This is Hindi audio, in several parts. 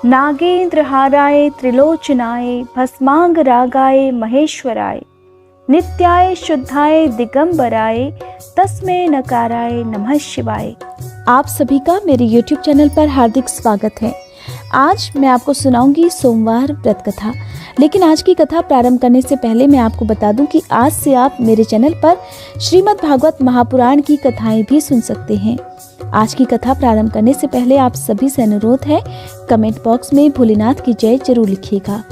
नागेंद्र हाराय त्रिलोचनाय भस्मांग रागाय महेश्वराय नित्याय शुद्धाय दिगंबराय तस्मै नकाराय नमः शिवाय। आप सभी का मेरे YouTube चैनल पर हार्दिक स्वागत है। आज मैं आपको सुनाऊंगी सोमवार व्रत कथा। लेकिन आज की कथा प्रारंभ करने से पहले मैं आपको बता दूं कि आज से आप मेरे चैनल पर श्रीमद् भागवत महापुराण की कथाएं भी सुन सकते हैं। आज की कथा प्रारंभ करने से पहले आप सभी से अनुरोध है, कमेंट बॉक्स में भोलेनाथ की जय जरूर लिखिएगा।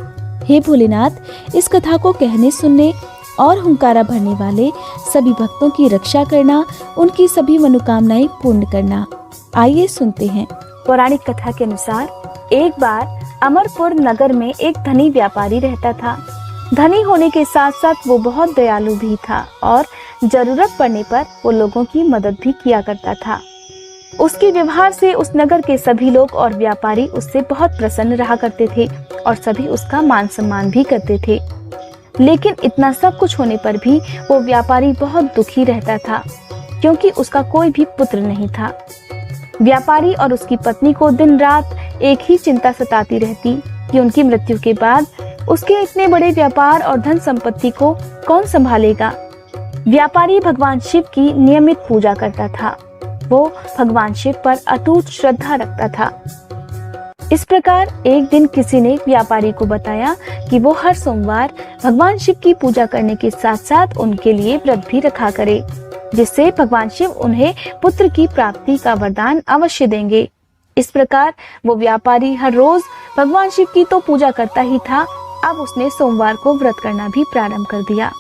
हे भोलेनाथ, इस कथा को कहने सुनने और हुंकारा भरने वाले सभी भक्तों की रक्षा करना, उनकी सभी मनोकामनाएं पूर्ण करना। आइए सुनते हैं। पौराणिक कथा के अनुसार एक बार अमरपुर नगर में एक धनी व्यापारी रहता था। धनी होने के साथ साथ वो बहुत दयालु भी था और जरूरत पड़ने पर वो लोगों की मदद भी किया करता था। उसके व्यवहार से उस नगर के सभी लोग और व्यापारी उससे बहुत प्रसन्न रहा करते थे और सभी उसका मान सम्मान भी करते थे। लेकिन इतना सब कुछ होने पर भी वो व्यापारी बहुत दुखी रहता था, क्योंकि उसका कोई भी पुत्र नहीं था। व्यापारी और उसकी पत्नी को दिन रात एक ही चिंता सताती रहती कि उनकी मृत्यु के बाद उसके इतने बड़े व्यापार और धन संपत्ति को कौन संभालेगा। व्यापारी भगवान शिव की नियमित पूजा करता था। वो भगवान शिव पर अटूट श्रद्धा रखता था। इस प्रकार एक दिन किसी ने व्यापारी को बताया कि वो हर सोमवार भगवान शिव की पूजा करने के साथ साथ उनके लिए व्रत भी रखा करे, जिससे भगवान शिव उन्हें पुत्र की प्राप्ति का वरदान अवश्य देंगे। इस प्रकार वो व्यापारी हर रोज भगवान शिव की तो पूजा करता ही था, अब उसने सोमवार को व्रत करना भी प्रारंभ कर दिया।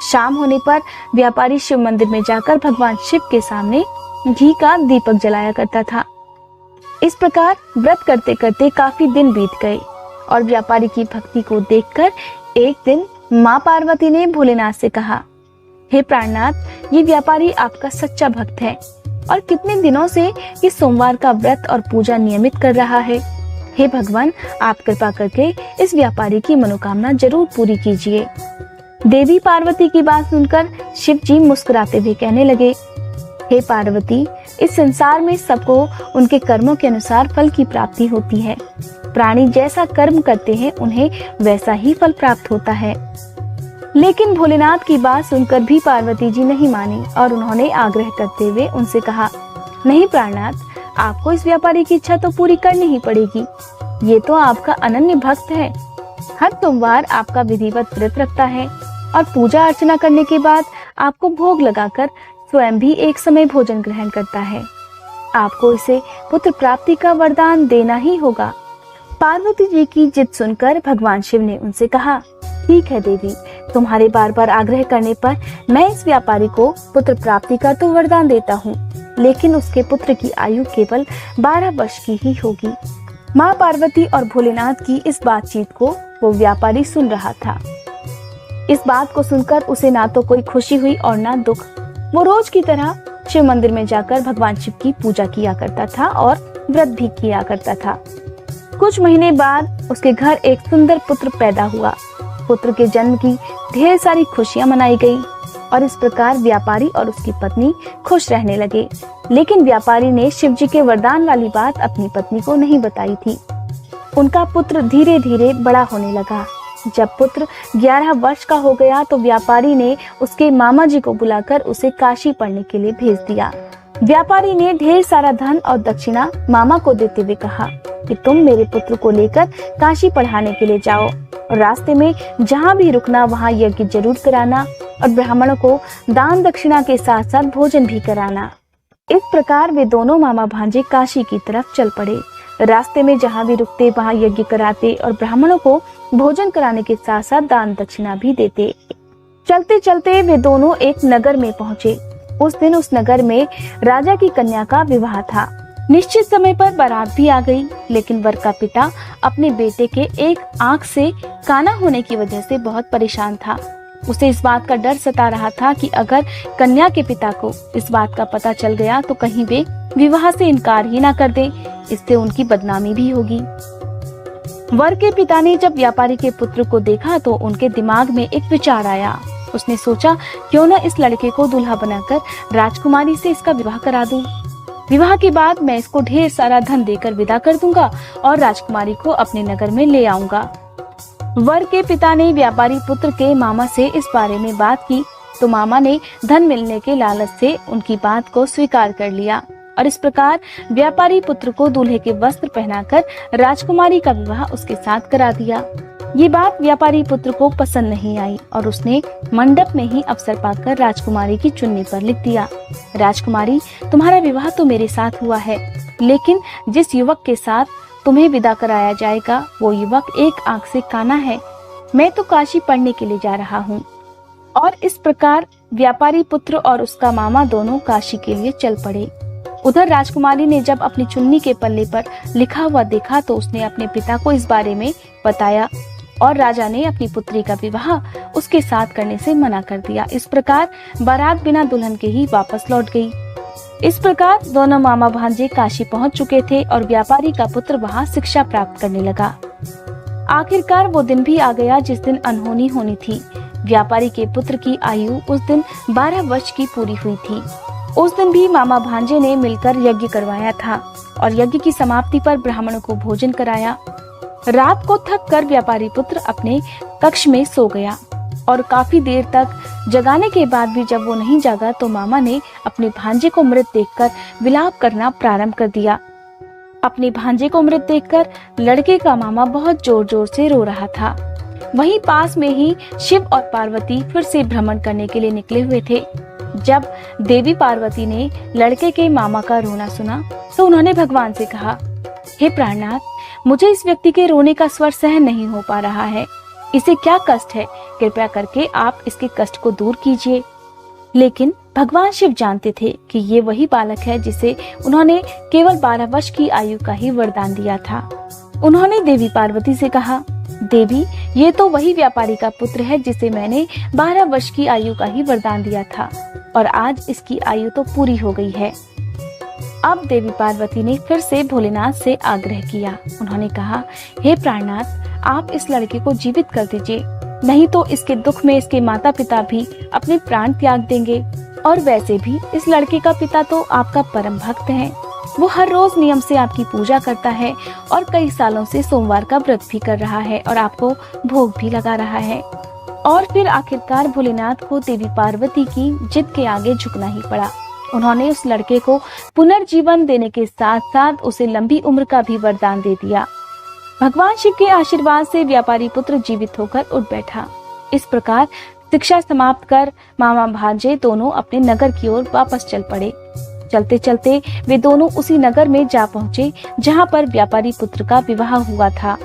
शाम होने पर व्यापारी शिव मंदिर में जाकर भगवान शिव के सामने घी का दीपक जलाया करता था। इस प्रकार व्रत करते करते काफी दिन बीत गए और व्यापारी की भक्ति को देखकर एक दिन माँ पार्वती ने भोलेनाथ से कहा, हे प्राणनाथ, ये व्यापारी आपका सच्चा भक्त है और कितने दिनों से ये सोमवार का व्रत और पूजा नियमित कर रहा है। हे भगवान, आप कृपा करके इस व्यापारी की मनोकामना जरूर पूरी कीजिए। देवी पार्वती की बात सुनकर शिव जी मुस्कुराते हुए कहने लगे, हे पार्वती, इस संसार में सबको उनके कर्मों के अनुसार फल की प्राप्ति होती है। प्राणी जैसा कर्म करते हैं उन्हें वैसा ही फल प्राप्त होता है। लेकिन भोलेनाथ की बात सुनकर भी पार्वती जी नहीं मानी और उन्होंने आग्रह करते हुए उनसे कहा, नहीं प्राणनाथ, आपको इस व्यापारी की इच्छा तो पूरी करनी ही पड़ेगी। ये तो आपका अनन्य भक्त है, हर सोमवार आपका विधिवत व्रत रखता है और पूजा अर्चना करने के बाद आपको भोग लगाकर स्वयं भी एक समय भोजन ग्रहण करता है। आपको इसे पुत्र प्राप्ति का वरदान देना ही होगा। पार्वती जी की जिद सुनकर भगवान शिव ने उनसे कहा, ठीक है देवी, तुम्हारे बार बार आग्रह करने पर मैं इस व्यापारी को पुत्र प्राप्ति का तो वरदान देता हूँ, लेकिन उसके पुत्र की आयु केवल 12 वर्ष की ही होगी। माँ पार्वती और भोलेनाथ की इस बातचीत को वो व्यापारी सुन रहा था। इस बात को सुनकर उसे ना तो कोई खुशी हुई और ना दुख। वो रोज की तरह शिव मंदिर में जाकर भगवान शिव की पूजा किया करता था और व्रत भी किया करता था। कुछ महीने बाद उसके घर एक सुंदर पुत्र पैदा हुआ। पुत्र के जन्म की ढेर सारी खुशियां मनाई गई और इस प्रकार व्यापारी और उसकी पत्नी खुश रहने लगे। लेकिन व्यापारी ने शिव जी के वरदान वाली बात अपनी पत्नी को नहीं बताई थी। उनका पुत्र धीरे धीरे बड़ा होने लगा। जब पुत्र 11 वर्ष का हो गया तो व्यापारी ने उसके मामा जी को बुलाकर उसे काशी पढ़ने के लिए भेज दिया। व्यापारी ने ढेर सारा धन और दक्षिणा मामा को देते हुए कहा कि तुम मेरे पुत्र को लेकर काशी पढ़ाने के लिए जाओ और रास्ते में जहाँ भी रुकना वहाँ यज्ञ जरूर कराना और ब्राह्मणों को दान दक्षिणा के साथ साथ भोजन भी कराना। इस प्रकार वे दोनों मामा भांजे काशी की तरफ चल पड़े। रास्ते में जहाँ भी रुकते वहाँ यज्ञ कराते और ब्राह्मणों को भोजन कराने के साथ साथ दान दक्षिणा भी देते। चलते चलते वे दोनों एक नगर में पहुँचे। उस दिन उस नगर में राजा की कन्या का विवाह था। निश्चित समय पर बारात भी आ गई, लेकिन वर का पिता अपने बेटे के एक आंख से काना होने की वजह से बहुत परेशान था। उसे इस बात का डर सता रहा था कि अगर कन्या के पिता को इस बात का पता चल गया तो कहीं वे विवाह से इनकार ही ना कर दें, इससे उनकी बदनामी भी होगी। वर के पिता ने जब व्यापारी के पुत्र को देखा तो उनके दिमाग में एक विचार आया। उसने सोचा, क्यों न इस लड़के को दूल्हा बनाकर राजकुमारी से इसका विवाह करा दूं। विवाह के बाद मैं इसको ढेर सारा धन देकर विदा कर दूंगा और राजकुमारी को अपने नगर में ले आऊंगा। वर के पिता ने व्यापारी पुत्र के मामा से इस बारे में बात की तो मामा ने धन मिलने के लालच से उनकी बात को स्वीकार कर लिया और इस प्रकार व्यापारी पुत्र को दूल्हे के वस्त्र पहनाकर राजकुमारी का विवाह उसके साथ करा दिया। ये बात व्यापारी पुत्र को पसंद नहीं आई और उसने मंडप में ही अवसर पाकर राजकुमारी की चुन्नी पर लिख दिया, राजकुमारी तुम्हारा विवाह तो मेरे साथ हुआ है, लेकिन जिस युवक के साथ तुम्हें विदा कराया जाएगा वो युवक एक आंख से काना है। मैं तो काशी पढ़ने के लिए जा रहा हूँ। और इस प्रकार व्यापारी पुत्र और उसका मामा दोनों काशी के लिए चल पड़े। उधर राजकुमारी ने जब अपनी चुन्नी के पल्ले पर लिखा हुआ देखा तो उसने अपने पिता को इस बारे में बताया और राजा ने अपनी पुत्री का विवाह उसके साथ करने से मना कर दिया। इस प्रकार बारात बिना दुल्हन के ही वापस लौट गई। इस प्रकार दोनों मामा भांजे काशी पहुंच चुके थे और व्यापारी का पुत्र वहां शिक्षा प्राप्त करने लगा। आखिरकार वो दिन भी आ गया जिस दिन अनहोनी होनी थी। व्यापारी के पुत्र की आयु उस दिन 12 वर्ष की पूरी हुई थी। उस दिन भी मामा भांजे ने मिलकर यज्ञ करवाया था और यज्ञ की समाप्ति पर ब्राह्मणों को भोजन कराया। रात को थक कर व्यापारी पुत्र अपने कक्ष में सो गया और काफी देर तक जगाने के बाद भी जब वो नहीं जागा तो मामा ने अपने भांजे को मृत देखकर विलाप करना प्रारंभ कर दिया। अपने भांजे को मृत देखकर लड़के का मामा बहुत जोर जोर से रो रहा था। वहीं पास में ही शिव और पार्वती फिर से भ्रमण करने के लिए निकले हुए थे। जब देवी पार्वती ने लड़के के मामा का रोना सुना तो उन्होंने भगवान से कहा, हे प्राणनाथ, मुझे इस व्यक्ति के रोने का स्वर सहन नहीं हो पा रहा है। इसे क्या कष्ट है, कृपया करके आप इसके कष्ट को दूर कीजिए। लेकिन भगवान शिव जानते थे कि ये वही बालक है जिसे उन्होंने केवल 12 वर्ष की आयु का ही वरदान दिया था। उन्होंने देवी पार्वती से कहा, देवी, ये तो वही व्यापारी का पुत्र है जिसे मैंने 12 वर्ष की आयु का ही वरदान दिया था और आज इसकी आयु तो पूरी हो गई है। अब देवी पार्वती ने फिर से भोलेनाथ से आग्रह किया। उन्होंने कहा, हे प्राणनाथ, आप इस लड़के को जीवित कर दीजिए, नहीं तो इसके दुख में इसके माता पिता भी अपने प्राण त्याग देंगे। और वैसे भी इस लड़के का पिता तो आपका परम भक्त है। वो हर रोज नियम से आपकी पूजा करता है और कई सालों से सोमवार का व्रत भी कर रहा है और आपको भोग भी लगा रहा है। और फिर आखिरकार भोलेनाथ को देवी पार्वती की जिद के आगे झुकना ही पड़ा। उन्होंने उस लड़के को पुनर्जीवन देने के साथ साथ उसे लंबी उम्र का भी वरदान दे दिया। भगवान शिव के आशीर्वाद से व्यापारी पुत्र जीवित होकर उठ बैठा। इस प्रकार शिक्षा समाप्त कर मामा भांजे दोनों अपने नगर की ओर वापस चल पड़े। चलते चलते वे दोनों उसी नगर में जा पहुँचे जहाँ पर व्यापारी पुत्र का विवाह हुआ था।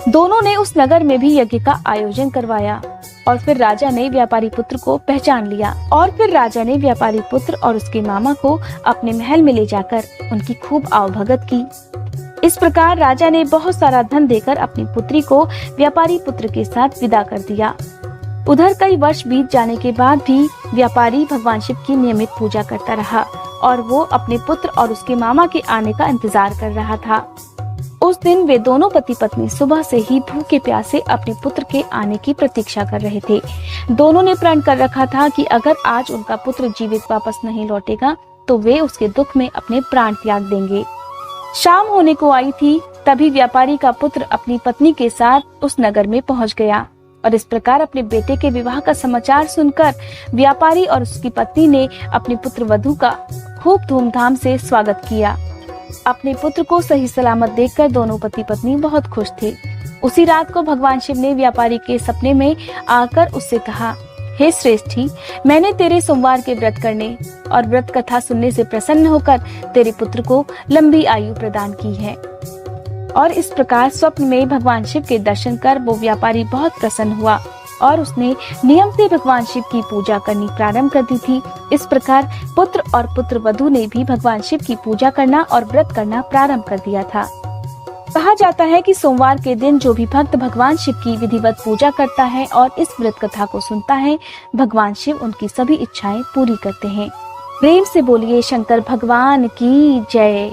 दोनों ने उस नगर में भी यज्ञ का आयोजन करवाया और फिर राजा ने व्यापारी पुत्र को पहचान लिया और फिर राजा ने व्यापारी पुत्र और उसके मामा को अपने महल में ले जाकर उनकी खूब आवभगत की। इस प्रकार राजा ने बहुत सारा धन देकर अपनी पुत्री को व्यापारी पुत्र के साथ विदा कर दिया। उधर कई वर्ष बीत जाने के बाद भी व्यापारी भगवान शिव की नियमित पूजा करता रहा और वो अपने पुत्र और उसके मामा के आने का इंतजार कर रहा था। उस दिन वे दोनों पति पत्नी सुबह से ही भूखे प्यासे अपने पुत्र के आने की प्रतीक्षा कर रहे थे। दोनों ने प्रण कर रखा था कि अगर आज उनका पुत्र जीवित वापस नहीं लौटेगा तो वे उसके दुख में अपने प्राण त्याग देंगे। शाम होने को आई थी, तभी व्यापारी का पुत्र अपनी पत्नी के साथ उस नगर में पहुंच गया और इस प्रकार अपने बेटे के विवाह का समाचार सुनकर व्यापारी और उसकी पत्नी ने अपने पुत्र वधू का खूब धूमधाम से स्वागत किया। अपने पुत्र को सही सलामत देखकर दोनों पति पत्नी बहुत खुश थे। उसी रात को भगवान शिव ने व्यापारी के सपने में आकर उससे कहा, हे श्रेष्ठी, मैंने तेरे सोमवार के व्रत करने और व्रत कथा सुनने से प्रसन्न होकर तेरे पुत्र को लंबी आयु प्रदान की है। और इस प्रकार स्वप्न में भगवान शिव के दर्शन कर वो व्यापारी बहुत प्रसन्न हुआ और उसने नियम से भगवान शिव की पूजा करनी प्रारंभ कर दी थी। इस प्रकार पुत्र और पुत्र वधू ने भी भगवान शिव की पूजा करना और व्रत करना प्रारंभ कर दिया था। कहा जाता है कि सोमवार के दिन जो भी भक्त भगवान शिव की विधिवत पूजा करता है और इस व्रत कथा को सुनता है, भगवान शिव उनकी सभी इच्छाएं पूरी करते हैं। प्रेम से बोलिए शंकर भगवान की जय।